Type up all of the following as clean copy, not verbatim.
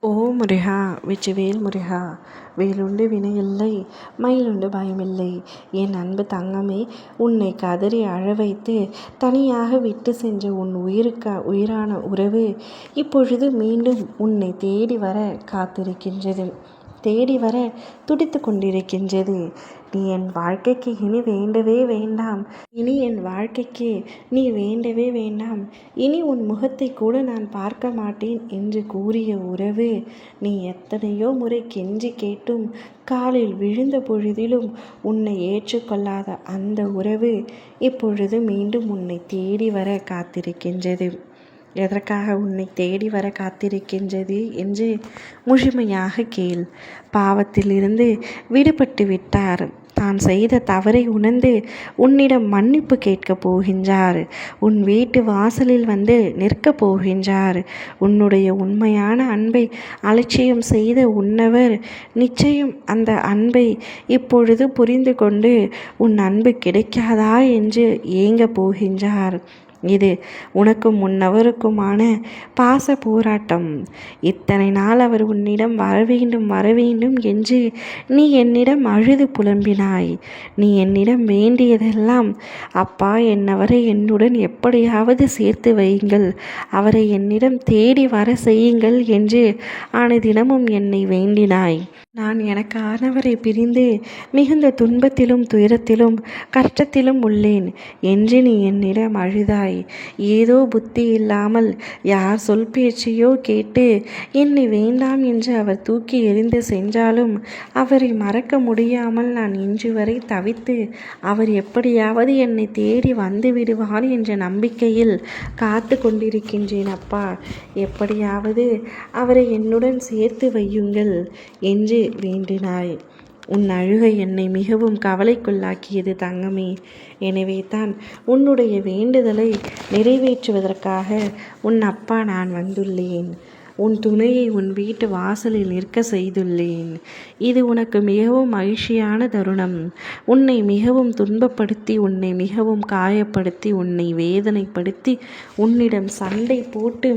ஓ முருகா, வெற்றிவேல் முருகா! வேலுண்டு வினையில்லை, மயிலுண்டு பயமில்லை. என் அன்பு தங்கமே, உன்னை கதறி அழவைத்து தனியாக விட்டு சென்ற உன் உயிரான உறவு இப்பொழுது மீண்டும் உன்னை தேடி வர காத்திருக்கின்றது, தேடி வர துடித்து கொண்டிருக்கின்றது. நீ என் வாழ்க்கைக்கு இனி வேண்டவே வேண்டாம், இனி என் வாழ்க்கைக்கு நீ வேண்டவே வேண்டாம், இனி உன் முகத்தை கூட நான் பார்க்க மாட்டேன் என்று கூறிய உறவு, நீ எத்தனையோ முறை கெஞ்சி கேட்டும் காலில் விழுந்த பொழுதிலும் உன்னை ஏற்றுக்கொள்ளாத அந்த உறவு இப்பொழுது மீண்டும் உன்னை தேடி வர காத்திருக்கின்றது. எதற்காக உன்னை தேடி வர காத்திருக்கின்றது என்று முழுமையாக கேள். பாவத்திலிருந்து விடுபட்டு விட்டார். தான் செய்த தவறை உணர்ந்து உன்னிடம் மன்னிப்பு கேட்கப் போகின்றார். உன் வீட்டு வாசலில் வந்து நிற்கப் போகின்றார். உன்னுடைய உண்மையான அன்பை அலட்சியம் செய்த உன்னவர் நிச்சயம் அந்த அன்பை இப்பொழுது புரிந்து கொண்டு உன் அன்பு கிடைக்காதா என்று ஏங்கப் போகின்றார். இது உனக்கும் உன்னவருக்குமான பாச போராட்டம். இத்தனை நாள் அவர் உன்னிடம் வரவேண்டும் என்று நீ என்னிடம் அழுது புலம்பினாய். நீ என்னிடம் வேண்டியதெல்லாம், அப்பா என்னவரை என்னுடன் எப்படியாவது சேர்த்து வையுங்கள், அவரை என்னிடம் தேடி வர செய்யுங்கள் என்று தினமும் என்னை வேண்டினாய். நான் எனக்கானவரை பிரிந்து மிகுந்த துன்பத்திலும் துயரத்திலும் கஷ்டத்திலும் உள்ளேன் என்று நீ என்னிடம் அழுதாய். ஏதோ புத்தி இல்லாமல் யார் சொல் பேச்சையோ கேட்டு என்னை வேண்டாம் என்று அவர் தூக்கி எறிந்து சென்றாலும் அவரை மறக்க முடியாமல் நான் இன்று வரை தவித்து அவர் எப்படியாவது என்னை தேடி வந்து விடுவார் என்ற நம்பிக்கையில் காத்து கொண்டிருக்கின்றேன். அப்பா, எப்படியாவது அவரை என்னுடன் சேர்த்து வையுங்கள் என்று வேண்டினாய். உன் அழுகை என்னை மிகவும் கவலைக்குள்ளாக்கியது தங்கமே. எனவே தான் உன்னுடைய வேண்டுதலை நிறைவேற்றுவதற்காக உன் அப்பா நான் வந்துள்ளேன். உன் துணையை உன் வீட்டு வாசலில் நிற்க செய்துள்ளேன். இது உனக்கு மிகவும் மகிழ்ச்சியான தருணம். உன்னை மிகவும் துன்பப்படுத்தி, உன்னை மிகவும் காயப்படுத்தி, உன்னை வேதனைப்படுத்தி, உன்னிடம் சண்டை போட்டு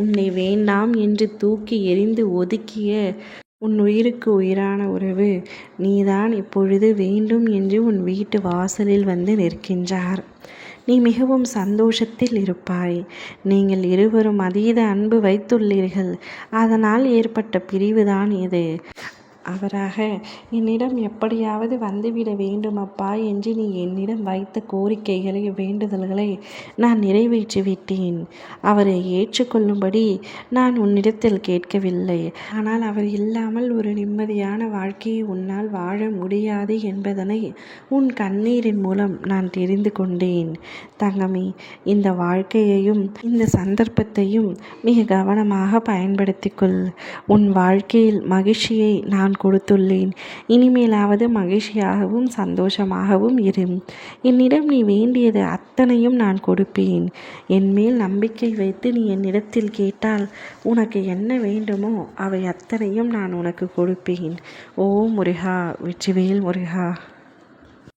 உன்னை வேண்டாம் என்று தூக்கி எறிந்து ஒதுக்கிய உன் உயிருக்கு உயிரான உறவு நீதான் இப்பொழுது வேண்டும் என்று உன் வீட்டு வாசலில் வந்து நிற்கின்றார். நீ மிகவும் சந்தோஷத்தில் இருப்பாய். நீங்கள் இருவரும் அதீத அன்பு வைத்துள்ளீர்கள். அதனால் ஏற்பட்ட பிரிவுதான் இது. அவராக என்னிடம் எப்படியாவது வந்துவிட வேண்டும் அப்பா என்று நீ என்னிடம் வைத்த கோரிக்கைகளை வேண்டுதல்களை நான் நிறைவேற்றிவிட்டேன். அவரை ஏற்றுக்கொள்ளும்படி நான் உன்னிடத்தில் கேட்கவில்லை. ஆனால் அவர் இல்லாமல் ஒரு நிம்மதியான வாழ்க்கையை உன்னால் வாழ முடியாது என்பதனை உன் கண்ணீரின் மூலம் நான் தெரிந்து கொண்டேன். தங்கமே, இந்த வாழ்க்கையையும் இந்த சந்தர்ப்பத்தையும் மிக கவனமாக பயன்படுத்திக்கொள். உன் வாழ்க்கையில் மகிழ்ச்சியை நான் கொடுத்துள்ளேன். இனிமேலாவது மகிழ்ச்சியாகவும் சந்தோஷமாகவும் இரு. என்னிடம் நீ வேண்டியது அத்தனையும் நான் கொடுப்பேன். என் மேல் நம்பிக்கை வைத்து நீ என்னிடத்தில் கேட்டால் உனக்கு என்ன வேண்டுமோ அவை அத்தனையும் நான் உனக்கு கொடுப்பேன். ஓ முருகா, வெற்றிவேல் முருகா!